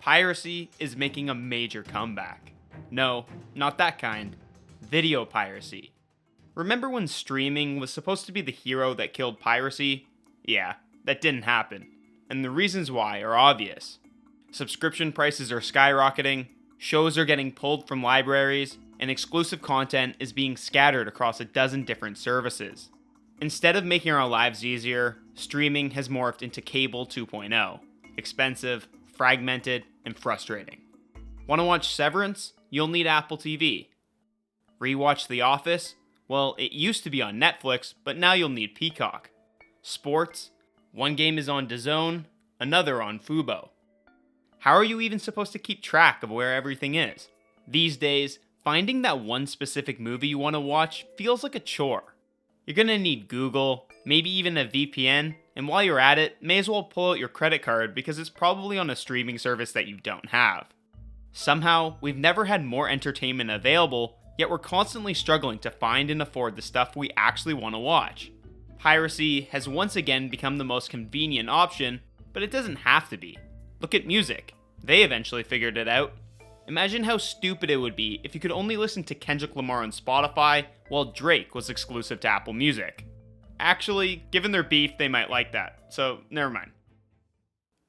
Piracy is making a major comeback. No, not that kind. Video piracy. Remember when streaming was supposed to be the hero that killed piracy? Yeah, that didn't happen. And the reasons why are obvious. Subscription prices are skyrocketing, shows are getting pulled from libraries, and exclusive content is being scattered across a dozen different services. Instead of making our lives easier, streaming has morphed into cable 2.0. Expensive, fragmented, and frustrating. Want to watch Severance? You'll need Apple TV. Rewatch The Office? Well, it used to be on Netflix, but now you'll need Peacock. Sports? One game is on DAZN, another on Fubo. How are you even supposed to keep track of where everything is? These days, finding that one specific movie you want to watch feels like a chore. You're gonna need Google, maybe even a VPN, and while you're at it, may as well pull out your credit card because it's probably on a streaming service that you don't have. Somehow, we've never had more entertainment available, yet we're constantly struggling to find and afford the stuff we actually want to watch. Piracy has once again become the most convenient option, but it doesn't have to be. Look at music. They eventually figured it out. Imagine how stupid it would be if you could only listen to Kendrick Lamar on Spotify while Drake was exclusive to Apple Music. Actually, given their beef, they might like that, so never mind.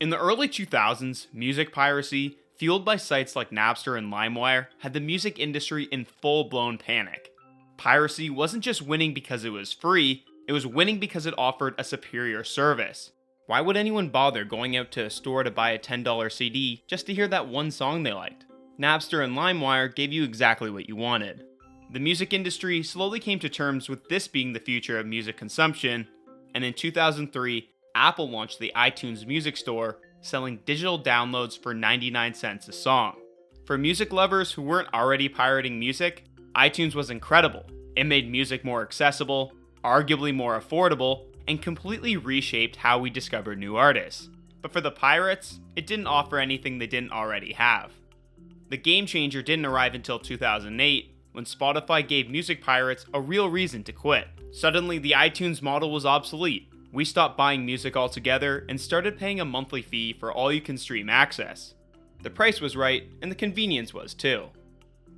In the early 2000s, music piracy, fueled by sites like Napster and LimeWire, had the music industry in full-blown panic. Piracy wasn't just winning because it was free, it was winning because it offered a superior service. Why would anyone bother going out to a store to buy a $10 CD just to hear that one song they liked? Napster and LimeWire gave you exactly what you wanted. The music industry slowly came to terms with this being the future of music consumption, and in 2003, Apple launched the iTunes Music Store, selling digital downloads for 99 cents a song. For music lovers who weren't already pirating music, iTunes was incredible. It made music more accessible, arguably more affordable, and completely reshaped how we discovered new artists. But for the pirates, it didn't offer anything they didn't already have. The game changer didn't arrive until 2008, when Spotify gave music pirates a real reason to quit. Suddenly, the iTunes model was obsolete. We stopped buying music altogether and started paying a monthly fee for all-you-can-stream access. The price was right, and the convenience was too.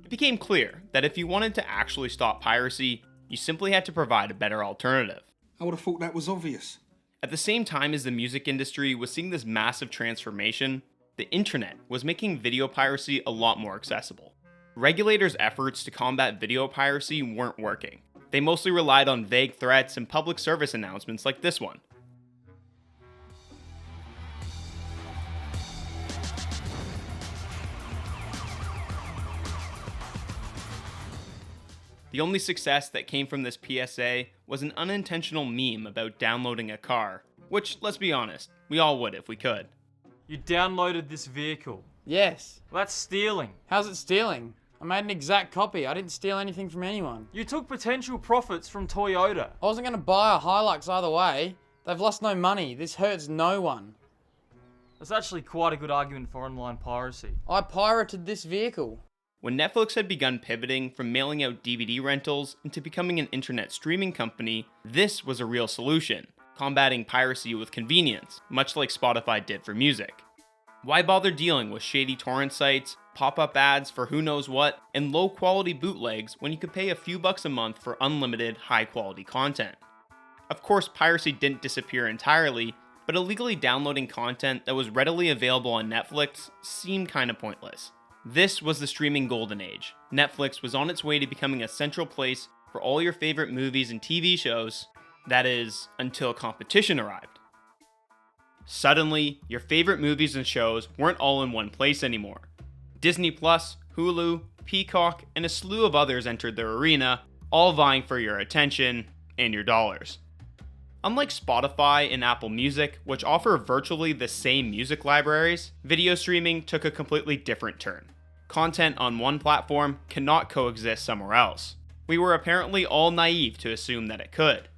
It became clear that if you wanted to actually stop piracy, you simply had to provide a better alternative. I would have thought that was obvious. At the same time as the music industry was seeing this massive transformation, the internet was making video piracy a lot more accessible. Regulators' efforts to combat video piracy weren't working. They mostly relied on vague threats and public service announcements like this one. The only success that came from this PSA was an unintentional meme about downloading a car, which, let's be honest, we all would if we could. You downloaded this vehicle. Yes. Well, that's stealing. How's it stealing? I made an exact copy. I didn't steal anything from anyone. You took potential profits from Toyota. I wasn't going to buy a Hilux either way. They've lost no money. This hurts no one. That's actually quite a good argument for online piracy. I pirated this vehicle. When Netflix had begun pivoting from mailing out DVD rentals into becoming an internet streaming company, this was a real solution, combating piracy with convenience, much like Spotify did for music. Why bother dealing with shady torrent sites, pop-up ads for who knows what, and low-quality bootlegs when you could pay a few bucks a month for unlimited, high-quality content? Of course, piracy didn't disappear entirely, but illegally downloading content that was readily available on Netflix seemed kinda pointless. This was the streaming golden age. Netflix was on its way to becoming a central place for all your favorite movies and TV shows, that is, until competition arrived. Suddenly, your favorite movies and shows weren't all in one place anymore. Disney+, Hulu, Peacock, and a slew of others entered the arena, all vying for your attention and your dollars. Unlike Spotify and Apple Music, which offer virtually the same music libraries, video streaming took a completely different turn. Content on one platform cannot coexist somewhere else. We were apparently all naive to assume that it could.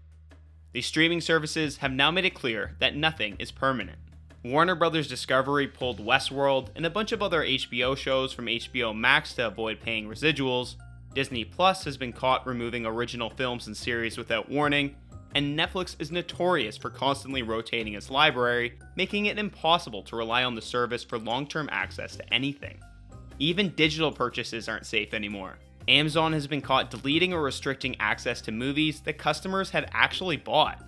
These streaming services have now made it clear that nothing is permanent. Warner Bros. Discovery pulled Westworld and a bunch of other HBO shows from HBO Max to avoid paying residuals. Disney Plus has been caught removing original films and series without warning, and Netflix is notorious for constantly rotating its library, making it impossible to rely on the service for long-term access to anything. Even digital purchases aren't safe anymore. Amazon has been caught deleting or restricting access to movies that customers had actually bought.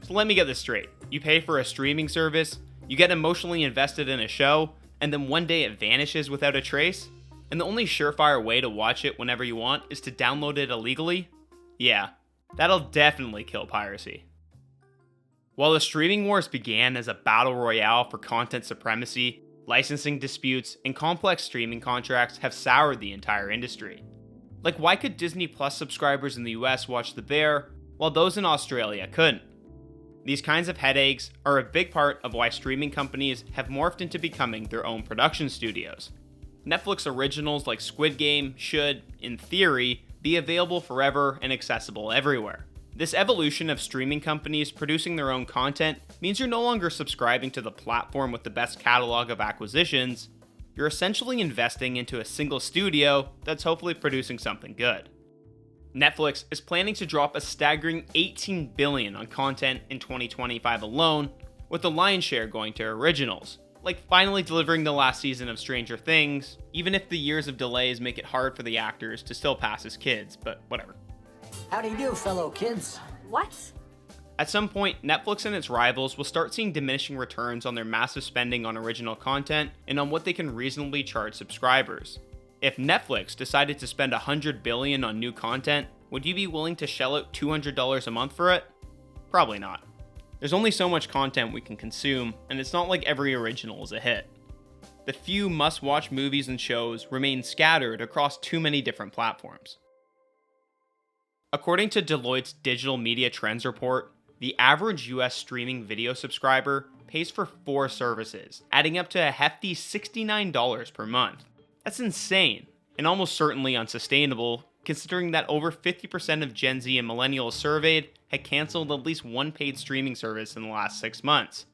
So let me get this straight. You pay for a streaming service, you get emotionally invested in a show, and then one day it vanishes without a trace? And the only surefire way to watch it whenever you want is to download it illegally? Yeah, that'll definitely kill piracy. While the streaming wars began as a battle royale for content supremacy, licensing disputes and complex streaming contracts have soured the entire industry. Like, why could Disney Plus subscribers in the US watch The Bear, while those in Australia couldn't? These kinds of headaches are a big part of why streaming companies have morphed into becoming their own production studios. Netflix originals like Squid Game should, in theory, be available forever and accessible everywhere. This evolution of streaming companies producing their own content means you're no longer subscribing to the platform with the best catalog of acquisitions. You're essentially investing into a single studio that's hopefully producing something good. Netflix is planning to drop a staggering $18 billion on content in 2025 alone, with the lion's share going to originals, like finally delivering the last season of Stranger Things, even if the years of delays make it hard for the actors to still pass as kids, but whatever. How do you do, fellow kids? What? At some point, Netflix and its rivals will start seeing diminishing returns on their massive spending on original content and on what they can reasonably charge subscribers. If Netflix decided to spend $100 billion on new content, would you be willing to shell out $200 a month for it? Probably not. There's only so much content we can consume, and it's not like every original is a hit. The few must-watch movies and shows remain scattered across too many different platforms. According to Deloitte's Digital Media Trends report, the average US streaming video subscriber pays for 4 services, adding up to a hefty $69 per month. That's insane, and almost certainly unsustainable, considering that over 50% of Gen Z and millennials surveyed had canceled at least one paid streaming service in the last 6 months.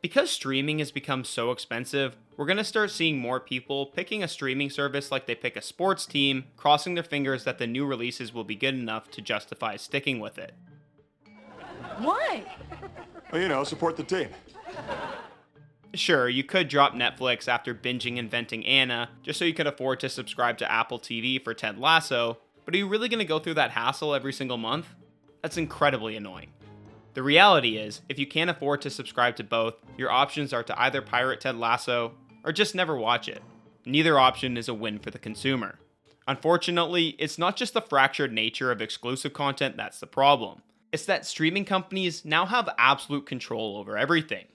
Because streaming has become so expensive, we're going to start seeing more people picking a streaming service like they pick a sports team, crossing their fingers that the new releases will be good enough to justify sticking with it. Why? Well, support the team. Sure, you could drop Netflix after binging Inventing Anna, just so you could afford to subscribe to Apple TV for Ted Lasso, but are you really going to go through that hassle every single month? That's incredibly annoying. The reality is, if you can't afford to subscribe to both, your options are to either pirate Ted Lasso, or just never watch it. Neither option is a win for the consumer. Unfortunately, it's not just the fractured nature of exclusive content that's the problem. It's that streaming companies now have absolute control over everything.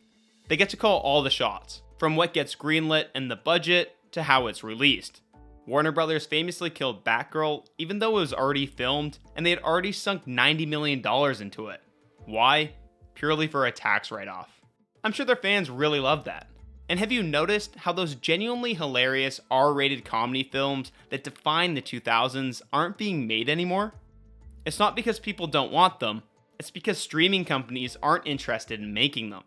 They get to call all the shots, from what gets greenlit and the budget to how it's released. Warner Brothers famously killed Batgirl even though it was already filmed and they had already sunk $90 million into it. Why? Purely for a tax write-off. I'm sure their fans really love that. And have you noticed how those genuinely hilarious R-rated comedy films that defined the 2000s aren't being made anymore? It's not because people don't want them, it's because streaming companies aren't interested in making them.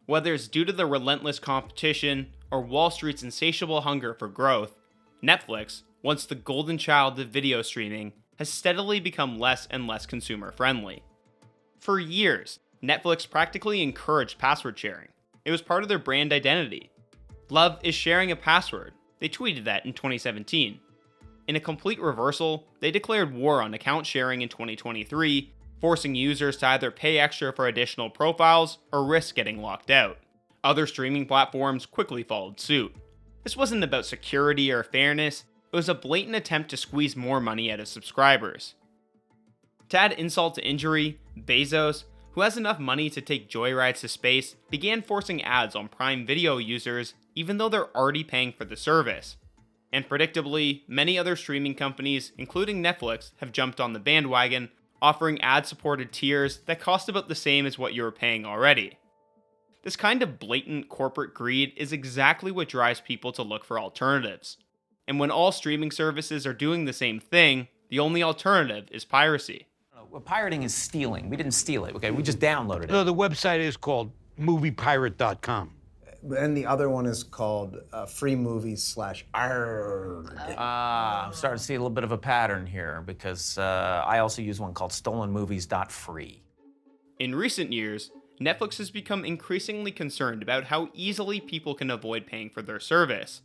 Whether it's due to the relentless competition or Wall Street's insatiable hunger for growth, Netflix, once the golden child of video streaming, has steadily become less and less consumer friendly. For years, Netflix practically encouraged password sharing. It was part of their brand identity. Love is sharing a password. They tweeted that in 2017. In a complete reversal, they declared war on account sharing in 2023, forcing users to either pay extra for additional profiles or risk getting locked out. Other streaming platforms quickly followed suit. This wasn't about security or fairness, it was a blatant attempt to squeeze more money out of subscribers. To add insult to injury, Bezos, who has enough money to take joyrides to space, began forcing ads on Prime Video users even though they're already paying for the service. And predictably, many other streaming companies, including Netflix, have jumped on the bandwagon, offering ad-supported tiers that cost about the same as what you were paying already. This kind of blatant corporate greed is exactly what drives people to look for alternatives. And when all streaming services are doing the same thing, the only alternative is piracy. Well, pirating is stealing. We didn't steal it, okay? We just downloaded it. No, the website is called moviepirate.com. And the other one is called freemovies/arg. I'm starting to see a little bit of a pattern here because I also use one called stolenmovies.free. In recent years, Netflix has become increasingly concerned about how easily people can avoid paying for their service.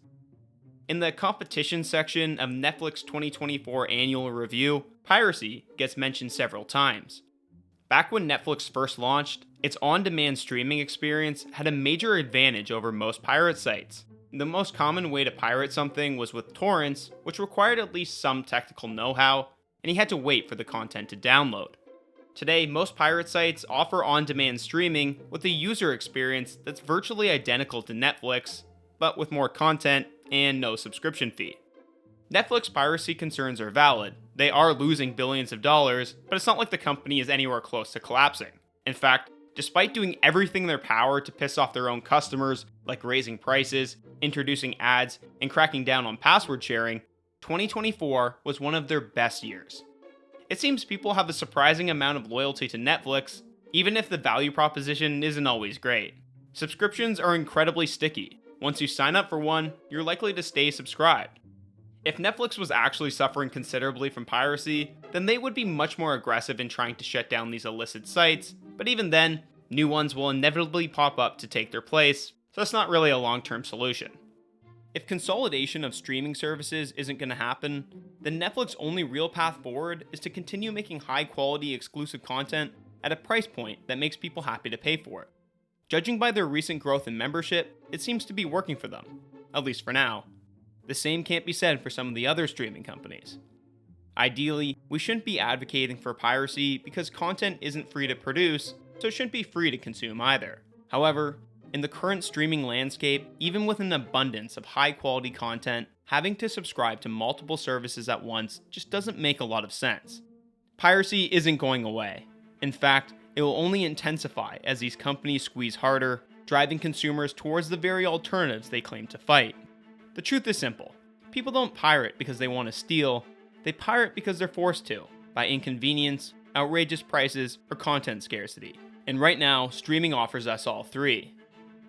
In the competition section of Netflix 2024 annual review, piracy gets mentioned several times. Back when Netflix first launched, its on-demand streaming experience had a major advantage over most pirate sites. The most common way to pirate something was with torrents, which required at least some technical know-how, and you had to wait for the content to download. Today, most pirate sites offer on-demand streaming with a user experience that's virtually identical to Netflix, but with more content and no subscription fee. Netflix piracy concerns are valid. They are losing billions of dollars, but it's not like the company is anywhere close to collapsing. In fact, despite doing everything in their power to piss off their own customers, like raising prices, introducing ads, and cracking down on password sharing, 2024 was one of their best years. It seems people have a surprising amount of loyalty to Netflix, even if the value proposition isn't always great. Subscriptions are incredibly sticky. Once you sign up for one, you're likely to stay subscribed. If Netflix was actually suffering considerably from piracy, then they would be much more aggressive in trying to shut down these illicit sites, but even then, new ones will inevitably pop up to take their place, so it's not really a long-term solution. If consolidation of streaming services isn't going to happen, then Netflix's only real path forward is to continue making high-quality exclusive content at a price point that makes people happy to pay for it. Judging by their recent growth in membership, it seems to be working for them, at least for now. The same can't be said for some of the other streaming companies. Ideally, we shouldn't be advocating for piracy because content isn't free to produce, so it shouldn't be free to consume either. However, in the current streaming landscape, even with an abundance of high-quality content, having to subscribe to multiple services at once just doesn't make a lot of sense. Piracy isn't going away. In fact, it will only intensify as these companies squeeze harder, driving consumers towards the very alternatives they claim to fight. The truth is simple. People don't pirate because they want to steal, they pirate because they're forced to, by inconvenience, outrageous prices, or content scarcity. And right now, streaming offers us all three.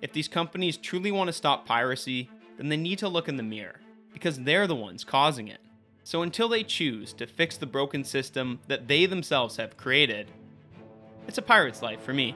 If these companies truly want to stop piracy, then they need to look in the mirror, because they're the ones causing it. So until they choose to fix the broken system that they themselves have created, it's a pirate's life for me.